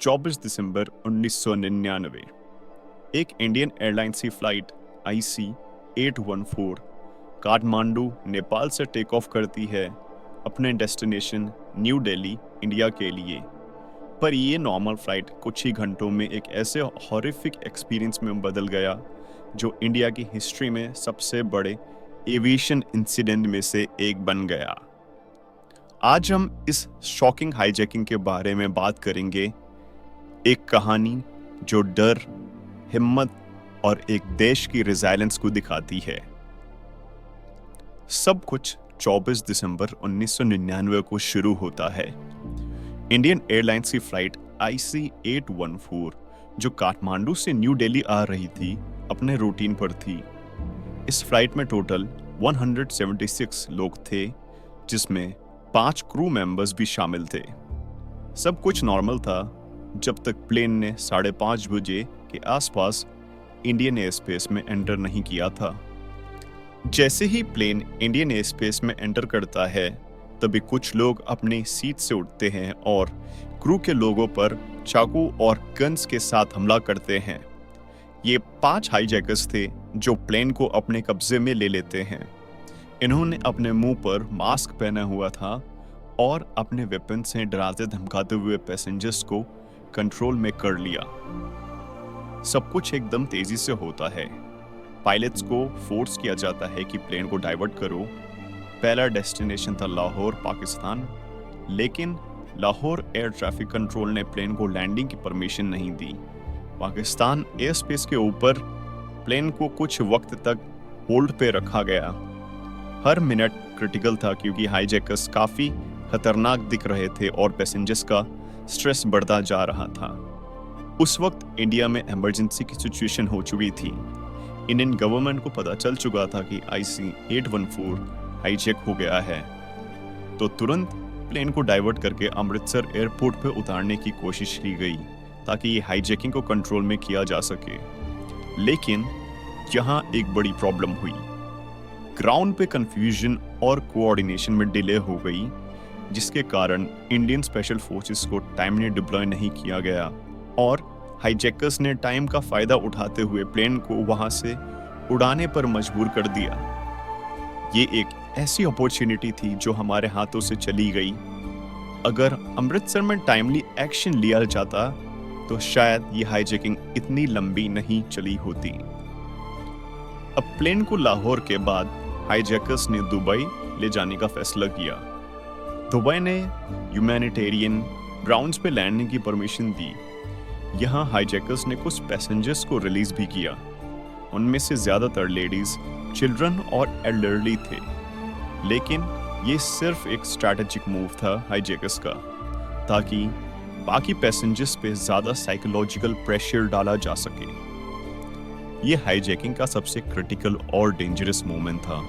24 दिसंबर 1999 एक Indian airlines की flight IC 814 Kathmandu Nepal से टेक ऑफ करती है अपने डेस्टिनेशन न्यू दिल्ली इंडिया के लिए। पर ये नॉर्मल फ्लाइट कुछ ही घंटों में एक ऐसे हॉरिफिक एक्सपीरियंस में बदल गया जो इंडिया की हिस्ट्री में सबसे बड़े एविएशन इंसिडेंट में से एक बन गया। आज हम इस शॉकिंग हाईजैकिंग के बारे में बात करेंगे, एक कहानी जो डर, हिम्मत और एक देश की रिजाइलेंस को दिखाती है। सब कुछ 24 दिसंबर 1999 को शुरू होता है। इंडियन एयरलाइंस की फ्लाइट IC 814 जो काठमांडू से न्यू दिल्ली आ रही थी, अपने रूटीन पर थी। इस फ्लाइट में टोटल 176 लोग थे, जिसमें 5 क्रू मेंबर्स भी शामिल थे। सब कुछ नॉर्मल था जब तक प्लेन ने 5:30 बजे के आसपास इंडियन एयर स्पेस में एंटर नहीं किया था। जैसे ही प्लेन इंडियन एयर स्पेस में एंटर करता है, तभी कुछ लोग अपनी सीट से उठते हैं और क्रू के लोगों पर चाकू और गन्स के साथ हमला करते हैं। ये 5 हाईजैकर्स थे जो प्लेन को अपने कब्जे में ले लेते हैं। इन्होंने अपने मुंह पर मास्क पहना हुआ था और अपने वेपन से डराते धमकाते हुए पैसेंजर्स को कंट्रोल में कर लिया। सब कुछ एकदम तेजी से होता है। पायलट्स को फोर्स किया जाता है कि प्लेन को डाइवर्ट करो। पहला डेस्टिनेशन था लाहौर, पाकिस्तान, लेकिन लाहौर एयर ट्रैफिक कंट्रोल ने प्लेन को लैंडिंग की परमिशन नहीं दी। पाकिस्तान एयर स्पेस के ऊपर प्लेन को कुछ वक्त तक होल्ड पे रखा गया। हर मिनट क्रिटिकल था क्योंकि हाईजैकर्स काफी खतरनाक दिख रहे थे और पैसेंजर्स का स्ट्रेस बढ़ता जा रहा था। उस वक्त इंडिया में इमरजेंसी की सिचुएशन हो चुकी थी। इंडियन गवर्नमेंट को पता चल चुका था कि IC 814 हाईजैक हो गया है, तो तुरंत प्लेन को डाइवर्ट करके अमृतसर एयरपोर्ट पर उतारने की कोशिश की गई ताकि ये हाईजैकिंग को कंट्रोल में किया जा सके। लेकिन यहाँ एक बड़ी प्रॉब्लम हुई। ग्राउंड पे कंफ्यूजन और कोऑर्डिनेशन में डिले हो गई, जिसके कारण इंडियन स्पेशल फोर्सेस को टाइमली डिप्लॉय नहीं किया गया और हाईजैकर्स ने टाइम का फायदा उठाते हुए प्लेन को वहां से उड़ाने पर मजबूर कर दिया। ये एक ऐसी अपॉर्चुनिटी थी जो हमारे हाथों से चली गई। अगर अमृतसर में टाइमली एक्शन लिया जाता तो शायद ये हाईजैकिंग इतनी लंबी नहीं चली होती। अब प्लेन को लाहौर के बाद हाईजैकर्स ने दुबई ले जाने का फैसला किया। दुबई ने ह्यूमैनिटेरियन ग्राउंड्स पे लैंडिंग की परमिशन दी। यहाँ हाईजैकर्स ने कुछ पैसेंजर्स को रिलीज भी किया। उनमें से ज्यादातर लेडीज, चिल्ड्रन और एल्डरली थे। लेकिन ये सिर्फ एक स्ट्रैटेजिक मूव था हाईजैकर्स का, ताकि बाकी पैसेंजर्स पे ज्यादा साइकोलॉजिकल प्रेशर डाला जा सके। ये हाईजैकिंग का सबसे क्रिटिकल और डेंजरस मोमेंट था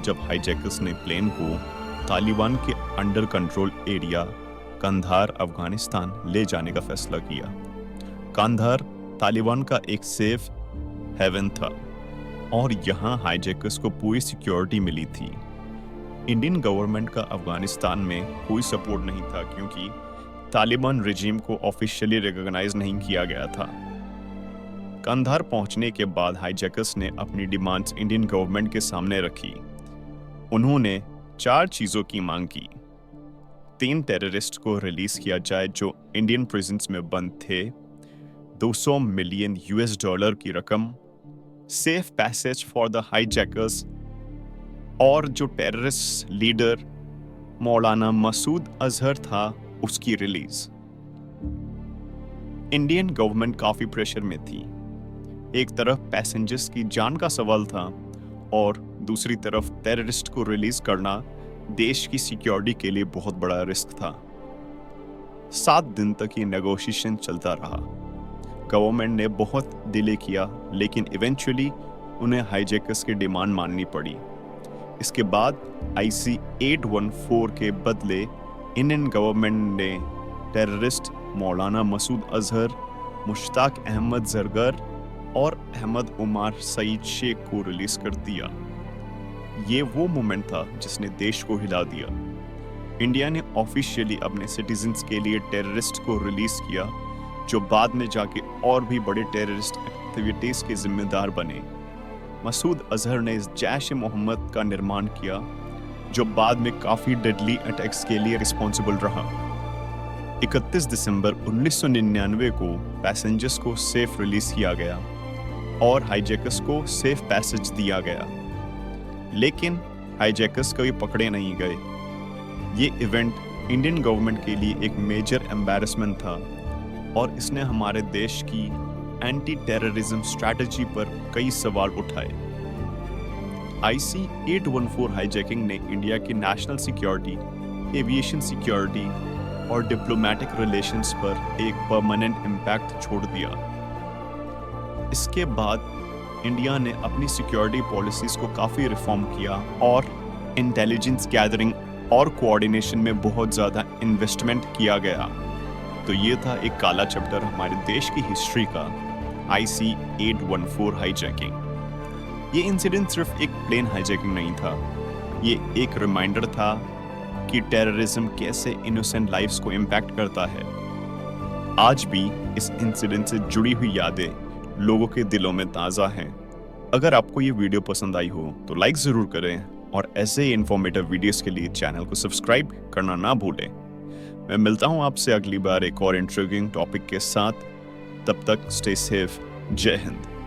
जब हाईजैकर्स ने प्लेन को तालिबान के under control area Kandahar, Afghanistan ले जाने का फैसला किया। कंधार तालिबान का एक सेफ हेवन था और यहाँ हाईजैकर्स को पूरी सिक्योरिटी मिली थी। इंडियन गवर्नमेंट का अफगानिस्तान में कोई सपोर्ट नहीं था क्योंकि तालिबान रिजीम को ऑफिशियली रिकॉग्नाइज नहीं किया गया था। कंधार पहुंचने के बाद हाईजैकर्स ने अपनी डिमांड्स इंडियन गवर्नमेंट के सामने रखी। उन्होंने 4 चीजों की मांग की। 3 टेररिस्ट को रिलीज किया जाए जो इंडियन प्रिजन्स में बंद थे, $200 मिलियन की रकम, safe passage for the hijackers और जो टेररिस्ट लीडर मौलाना मसूद अजहर था उसकी रिलीज। इंडियन गवर्नमेंट काफी प्रेशर में थी। एक तरफ पैसेंजर्स की जान का सवाल था और दूसरी तरफ टेररिस्ट को रिलीज करना देश की सिक्योरिटी के लिए बहुत बड़ा रिस्क था। 7 दिन तक ये नेगोशिएशन चलता रहा। गवर्नमेंट ने बहुत डिले किया, लेकिन इवेंचुअली उन्हें हाईजैकर्स की डिमांड माननी पड़ी। इसके बाद IC 814 के बदले इंडियन गवर्नमेंट ने टेररिस्ट मौलाना मसूद अजहर, मुश्ताक अहमद जरगर और अहमद उमर सईद शेख को रिलीज कर दिया। ये वो मोमेंट था जिसने देश को हिला दिया। इंडिया ने ऑफिशियली अपने सिटीजन्स के लिए टेररिस्ट को रिलीज किया, जो बाद में जाके और भी बड़े टेररिस्ट एक्टिविटीज के जिम्मेदार बने। मसूद अजहर ने इस जैश ए मोहम्मद का निर्माण किया, जो बाद में काफी डेडली अटैक्स के लिए रिस्पॉन्सिबल रहा। 31 दिसंबर 1999 को पैसेंजर्स को सेफ रिलीज किया गया और हाईजैकर्स को सेफ पैसेज दिया गया, लेकिन हाईजैकर्स कभी पकड़े नहीं गए। ये इवेंट इंडियन गवर्नमेंट के लिए एक मेजर एम्बैरेसमेंट था और इसने हमारे देश की एंटी टेररिज्म स्ट्रैटेजी पर कई सवाल उठाए। IC-814 हाईजैकिंग ने इंडिया की नेशनल सिक्योरिटी, एविएशन सिक्योरिटी और डिप्लोमेटिक रिलेशंस पर एक परमानेंट इम्पैक्ट छोड़ दिया। इसके बाद इंडिया ने अपनी सिक्योरिटी पॉलिसीज को काफ़ी रिफॉर्म किया और इंटेलिजेंस गैदरिंग और कोऑर्डिनेशन में बहुत ज़्यादा इन्वेस्टमेंट किया गया। तो ये था एक काला चैप्टर हमारे देश की हिस्ट्री का, IC-814 हाईजैकिंग। ये इंसिडेंट सिर्फ एक प्लेन हाईजैकिंग नहीं था, ये एक रिमाइंडर था कि टेररिज्म कैसे इनोसेंट लाइफ्स को इम्पैक्ट करता है। आज भी इस इंसिडेंट से जुड़ी हुई यादें लोगों के दिलों में ताज़ा हैं। अगर आपको ये वीडियो पसंद आई हो तो लाइक ज़रूर करें और ऐसे ही इन्फॉर्मेटिव वीडियोस के लिए चैनल को सब्सक्राइब करना ना भूलें। मैं मिलता हूँ आपसे अगली बार एक और इंट्रिगिंग टॉपिक के साथ। तब तक स्टे सेफ। जय हिंद।